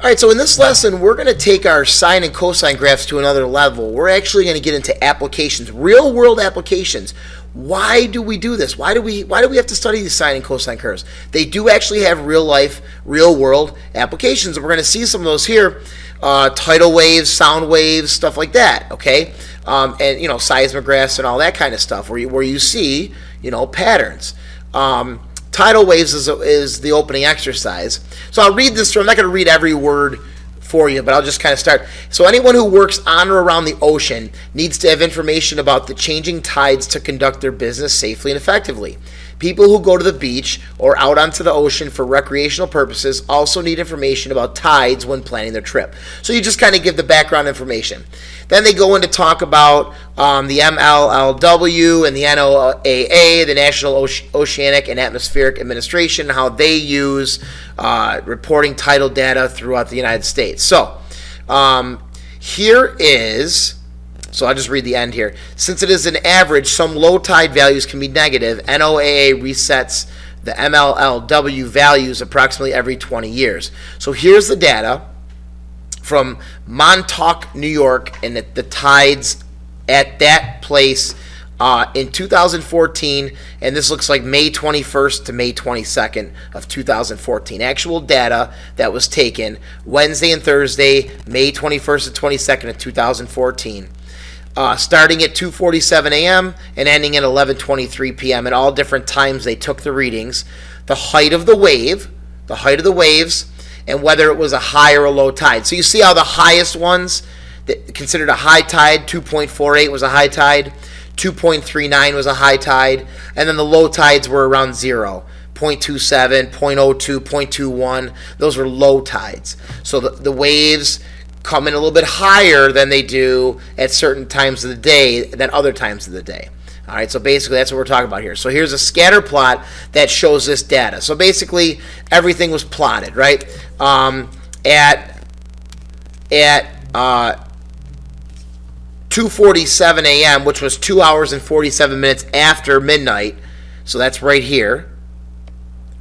All right, so in this lesson, we're going to take our sine and cosine graphs to another level. We're actually going to get into applications, real-world applications. Why do we do this? Why do we have to study these sine and cosine curves? They do actually have real-life, real-world applications, and we're going to see some of those here. Tidal waves, sound waves, stuff like that, okay? And, you know, seismographs and all that kind of stuff where you see, you know, patterns. Tidal waves is the opening exercise. So I'll read this through. I'm not going to read every word for you, but I'll just kind of start. So anyone who works on or around the ocean needs to have information about the changing tides to conduct their business safely and effectively. People who go to the beach or out onto the ocean for recreational purposes also need information about tides when planning their trip. So you just kind of give the background information. Then they go in to talk about the MLLW and the NOAA, the National Oceanic and Atmospheric Administration, how they use reporting tidal data throughout the United States. So here is... So I'll just read the end here. Since it is an average, some low tide values can be negative. NOAA resets the MLLW values approximately every 20 years. So here's the data from Montauk, New York, and the tides at that place in 2014, and this looks like May 21st to May 22nd of 2014. Actual data that was taken Wednesday and Thursday, May 21st and 22nd of 2014. Starting at 2:47 a.m. and ending at 11:23 p.m. At all different times they took the readings, the height of the waves, and whether it was a high or a low tide. So you see how the highest ones, considered a high tide, 2.48 was a high tide, 2.39 was a high tide, and then the low tides were around 0. 0.27, 0.02, 0.21, those were low tides. So the waves come in a little bit higher than they do at certain times of the day than other times of the day. All right, so basically that's what we're talking about here. So here's a scatter plot that shows this data. So basically everything was plotted, right? At 2:47 a.m., which was 2 hours and 47 minutes after midnight. So that's right here.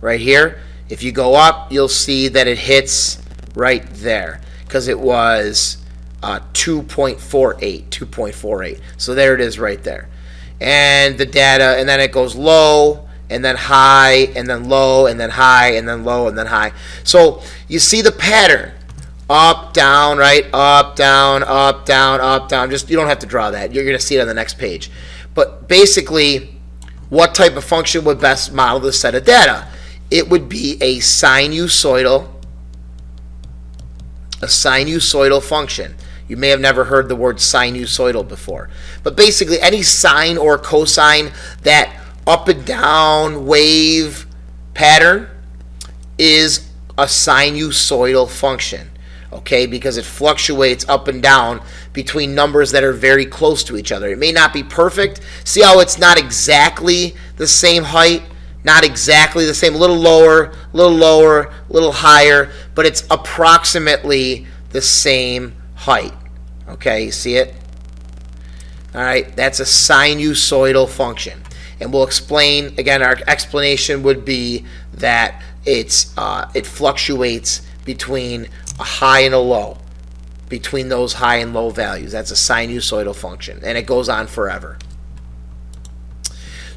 Right here. If you go up, you'll see that it hits right there, because it was 2.48. So there it is right there. And the data, and then it goes low, and then high, and then low, and then high, and then low, and then high. So you see the pattern. Up, down, right? Up, down, up, down, up, down. Just, you don't have to draw that. You're going to see it on the next page. But basically, what type of function would best model this set of data? It would be a sinusoidal function. You may have never heard the word sinusoidal before. But basically, any sine or cosine, that up and down wave pattern, is a sinusoidal function. Okay, because it fluctuates up and down between numbers that are very close to each other. It may not be perfect. See how it's not exactly the same height? Not exactly the same, a little lower, a little higher, but it's approximately the same height. Okay, you see it? All right, that's a sinusoidal function. And we'll explain, again, our explanation would be that it fluctuates between a high and a low, between those high and low values. That's a sinusoidal function, and it goes on forever.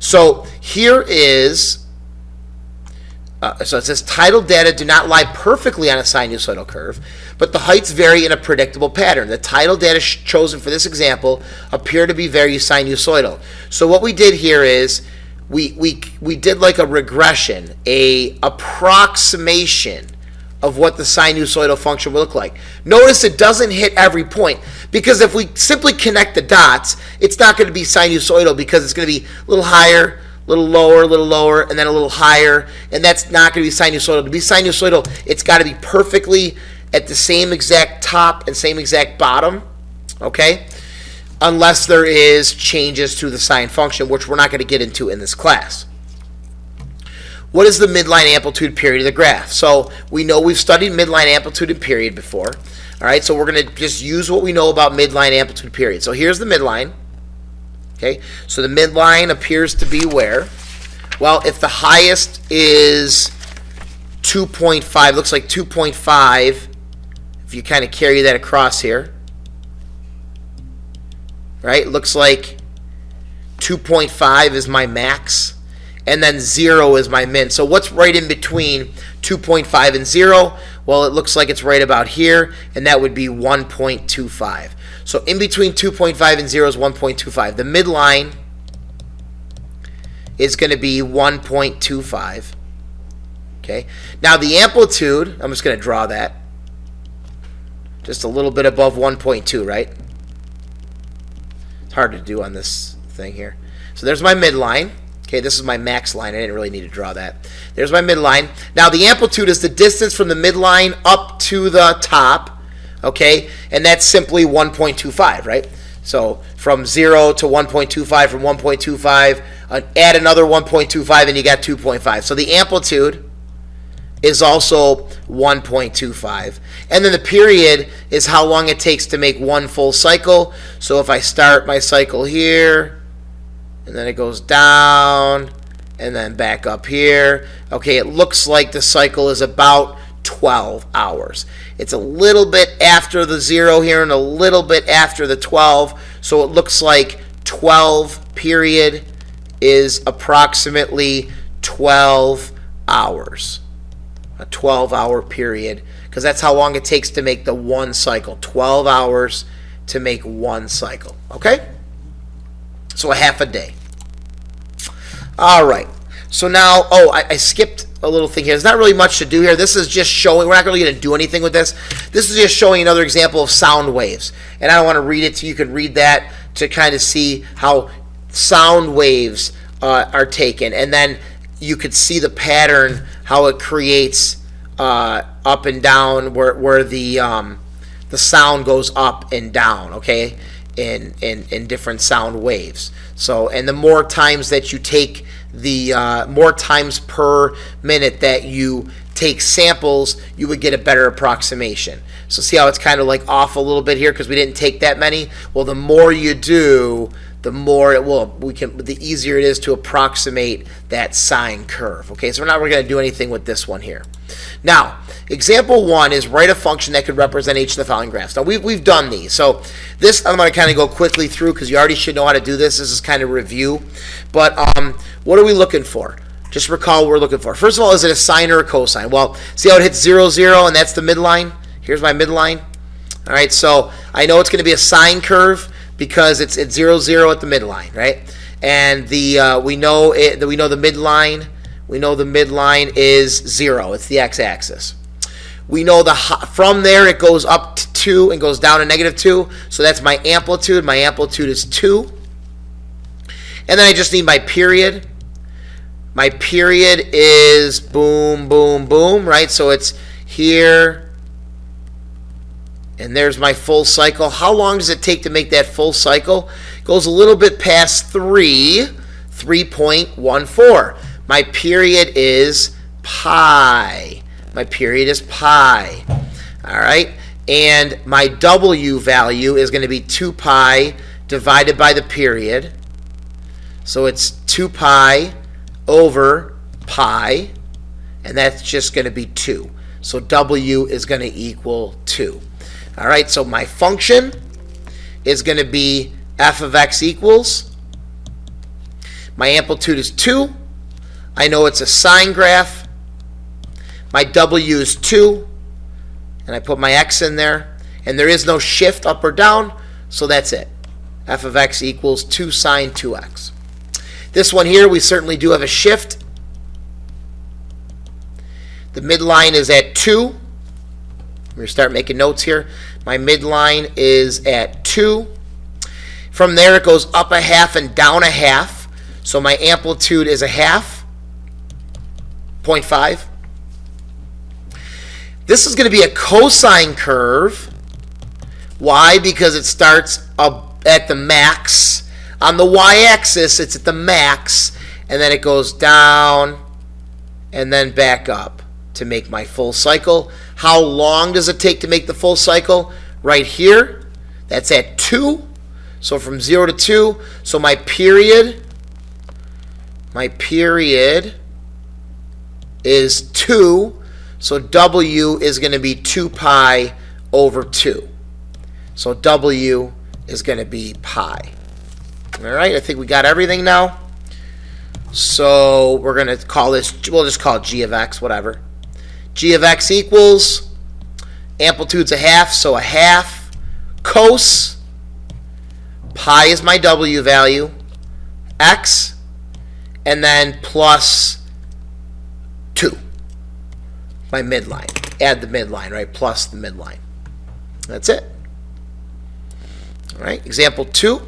So here is, so it says tidal data do not lie perfectly on a sinusoidal curve, but the heights vary in a predictable pattern. The tidal data chosen for this example appear to be very sinusoidal. So what we did here is we did like a regression, a approximation of what the sinusoidal function will look like. Notice it doesn't hit every point, because if we simply connect the dots, it's not going to be sinusoidal, because it's going to be a little higher, a little lower, and then a little higher, and that's not going to be sinusoidal. To be sinusoidal, it's got to be perfectly at the same exact top and same exact bottom, okay? Unless there is changes to the sine function, which we're not going to get into in this class. What is the midline amplitude period of the graph? So we know we've studied midline amplitude and period before. All right, so we're going to just use what we know about midline amplitude period. So here's the midline. Okay, so the midline appears to be where? Well, if the highest is 2.5, looks like 2.5 if you kind of carry that across here, right, looks like 2.5 is my max, and then 0 is my min. So what's right in between 2.5 and 0? Well, it looks like it's right about here, and that would be 1.25. So in between 2.5 and 0 is 1.25. The midline is going to be 1.25. Okay. Now the amplitude, I'm just going to draw that. Just a little bit above 1.2, right? It's hard to do on this thing here. So there's my midline. Okay, this is my max line. I didn't really need to draw that. There's my midline. Now the amplitude is the distance from the midline up to the top. Okay, and that's simply 1.25, right? So from 0 to 1.25, from 1.25, add another 1.25, and you got 2.5. So the amplitude is also 1.25. And then the period is how long it takes to make one full cycle. So if I start my cycle here, and then it goes down, and then back up here. Okay, it looks like the cycle is about 12 hours. It's a little bit after the 0 here and a little bit after the 12. So it looks like 12 period is approximately 12 hours. A 12-hour period, because that's how long it takes to make the one cycle. 12 hours to make one cycle. Okay? So a half a day. All right. So now, I skipped a little thing here. There's not really much to do here. This is just showing. We're not really going to do anything with this. This is just showing another example of sound waves. And I don't want to read it to you. You can read that to kind of see how sound waves are taken. And then you could see the pattern, how it creates up and down, where the sound goes up and down, okay, in different sound waves. So, and the more times that you take more times per minute that you take samples, you would get a better approximation. So see how it's kind of like off a little bit here because we didn't take that many? Well, the more you do, the more it will, the easier it is to approximate that sine curve. Okay, so we're not really going to do anything with this one here. Now, example 1 is write a function that could represent each of the following graphs. Now, we've done these. So this I'm going to kind of go quickly through because you already should know how to do this. This is kind of review. But what are we looking for? Just recall what we're looking for. First of all, is it a sine or a cosine? Well, see how it hits 0, 0, and that's the midline? Here's my midline. All right, so I know it's going to be a sine curve because it's at 0, 0 at the midline, right? And we know the midline. We know the midline is 0. It's the x-axis. We know from there it goes up to 2 and goes down to -2. So that's my amplitude. My amplitude is 2. And then I just need my period. My period is boom, boom, boom, right? So it's here. And there's my full cycle. How long does it take to make that full cycle? It goes a little bit past 3.14. My period is pi. My period is pi. All right? And my W value is going to be 2 pi divided by the period. So it's 2 pi over pi. And that's just going to be 2. So W is going to equal 2. All right, so my function is going to be f of x equals. My amplitude is 2. I know it's a sine graph. My W is 2. And I put my x in there. And there is no shift up or down, so that's it. F of x equals 2 sine 2x. This one here, we certainly do have a shift. The midline is at 2. I'm going to start making notes here. My midline is at 2. From there, it goes up a half and down a half. So my amplitude is a half, 0.5. This is going to be a cosine curve. Why? Because it starts up at the max. On the y-axis, it's at the max. And then it goes down and then back up to make my full cycle. How long does it take to make the full cycle? Right here, that's at 2. So from 0 to 2. So my period is 2. So W is going to be 2 pi over 2. So W is going to be pi. All right, I think we got everything now. So we're going to call this, we'll just call it g of x, whatever. G of x equals, amplitude's a half, so a half cos, pi is my W value, x, and then plus 2, my midline. Add the midline, right, plus the midline. That's it. All right, example 2.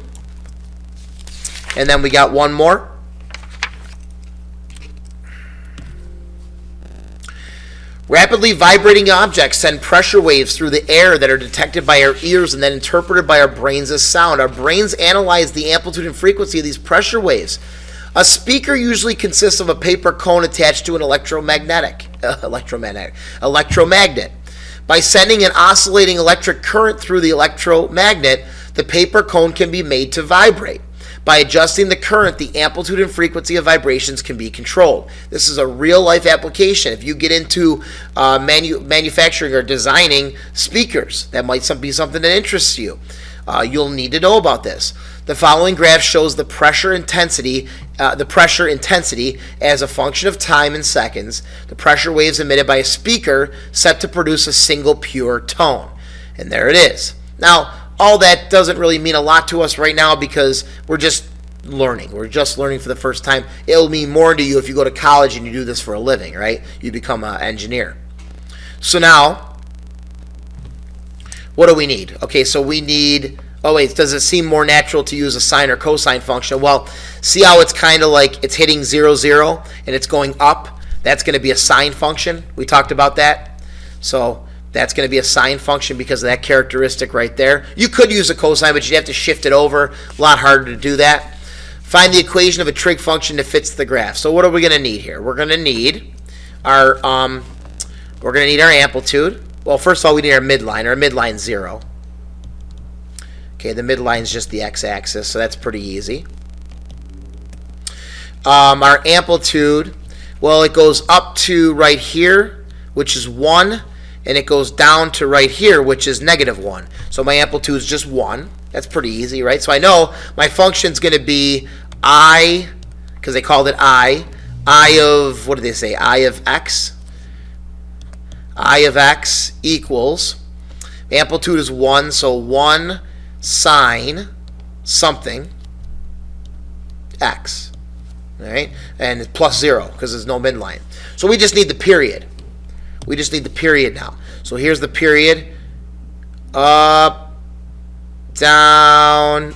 And then we got one more. Rapidly vibrating objects send pressure waves through the air that are detected by our ears and then interpreted by our brains as sound. Our brains analyze the amplitude and frequency of these pressure waves. A speaker usually consists of a paper cone attached to an electromagnet. By sending an oscillating electric current through the electromagnet, the paper cone can be made to vibrate. By adjusting the current, the amplitude and frequency of vibrations can be controlled. This is a real-life application. If you get into manufacturing or designing speakers, that might be something that interests you. You'll need to know about this. The following graph shows the pressure intensity as a function of time in seconds. The pressure waves emitted by a speaker set to produce a single pure tone. And there it is. Now, all that doesn't really mean a lot to us right now because we're just learning. We're just learning for the first time. It'll mean more to you if you go to college and you do this for a living, right? You become an engineer. So now, what do we need? Okay, so we need, oh wait, does it seem more natural to use a sine or cosine function? Well, see how it's kind of like it's hitting 0, 0 and it's going up? That's going to be a sine function. We talked about that. So that's going to be a sine function because of that characteristic right there. You could use a cosine, but you'd have to shift it over. A lot harder to do that. Find the equation of a trig function that fits the graph. So what are we going to need here? We're going to need our amplitude. Well, first of all, we need our midline. Our midline's 0. Okay, the midline is just the x-axis, so that's pretty easy. Our amplitude, well, it goes up to right here, which is 1. And it goes down to right here, which is -1. So my amplitude is just 1. That's pretty easy, right? So I know my function's going to be I, because they called it I of, what did they say? I of x. I of x equals, amplitude is 1, so 1 sine something x. All right? And it's plus 0 because there's no midline. So we just need the period. We just need the period now. So here's the period. Up, down,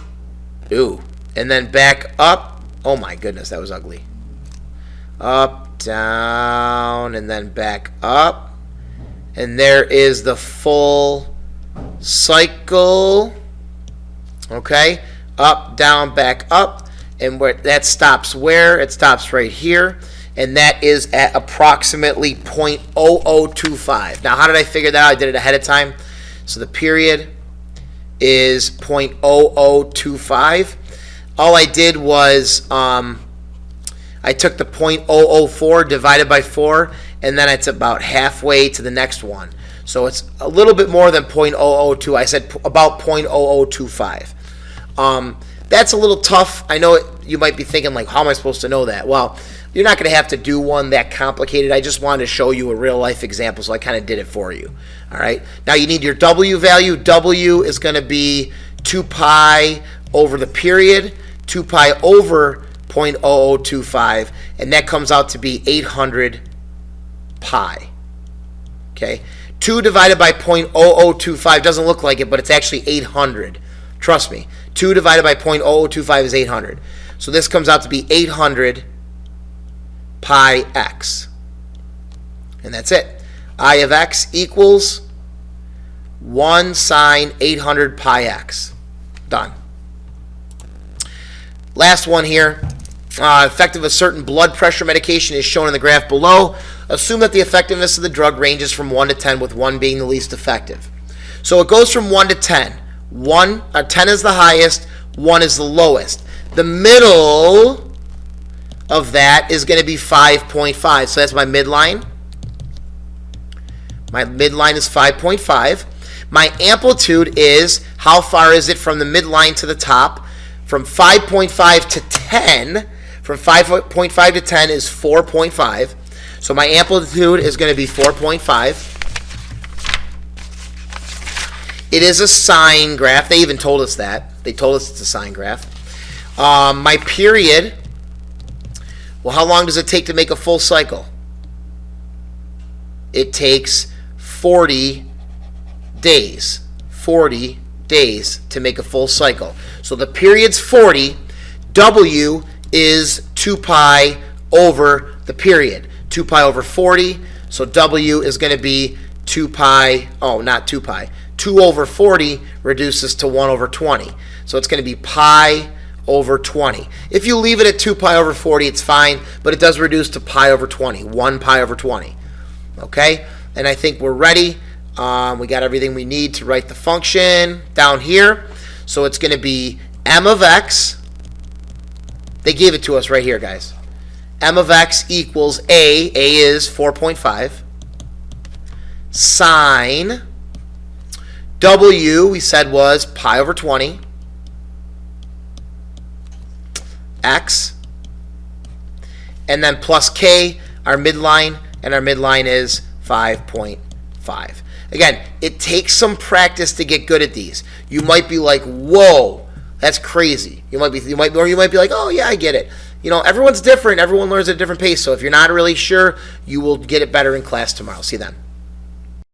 ooh, and then back up. Oh my goodness, that was ugly. Up, down, and then back up. And there is the full cycle. Okay, up, down, back up. And where that stops where? It stops right here. And that is at approximately 0.0025. Now, how did I figure that out? I did it ahead of time. So the period is 0.0025. All I did was I took the 0.004 divided by 4, and then it's about halfway to the next one. So it's a little bit more than 0.002. I said about 0.0025. That's a little tough. I know you might be thinking, like, how am I supposed to know that? Well, you're not going to have to do one that complicated. I just wanted to show you a real-life example, so I kind of did it for you. All right. Now you need your W value. W is going to be 2 pi over the period, 2 pi over 0.0025, and that comes out to be 800 pi. Okay. 2 divided by 0.0025 doesn't look like it, but it's actually 800. Trust me. 2 divided by 0.0025 is 800. So this comes out to be 800 pi x. And that's it. I of x equals 1 sine 800 pi x. Done. Last one here. Effect of a certain blood pressure medication is shown in the graph below. Assume that the effectiveness of the drug ranges from 1 to 10, with 1 being the least effective. So it goes from 1 to 10. 10 is the highest, 1 is the lowest. The middle of that is going to be 5.5. So that's my midline. My midline is 5.5. My amplitude is how far is it from the midline to the top. From 5.5 to 10, from 5.5 to 10 is 4.5. So my amplitude is going to be 4.5. It is a sine graph. They even told us that. They told us it's a sine graph. My period, well, how long does it take to make a full cycle? It takes 40 days. 40 days to make a full cycle. So the period's 40. W is 2 pi over the period. 2 pi over 40. So W is going to be 2 pi, not 2 pi. 2 over 40 reduces to 1 over 20. So it's going to be pi over 20. If you leave it at 2 pi over 40, it's fine, but it does reduce to pi over 20, 1 pi over 20. Okay? And I think we're ready. We got everything we need to write the function down here. So it's going to be m of x. They gave it to us right here, guys. M of x equals A. A is 4.5. Sine W, we said, was pi over 20. X. And then plus K, our midline, and our midline is 5.5. Again, it takes some practice to get good at these. You might be like, whoa, that's crazy. You might be like, oh yeah, I get it. Everyone's different. Everyone learns at a different pace. So if you're not really sure, you will get it better in class tomorrow. See you then.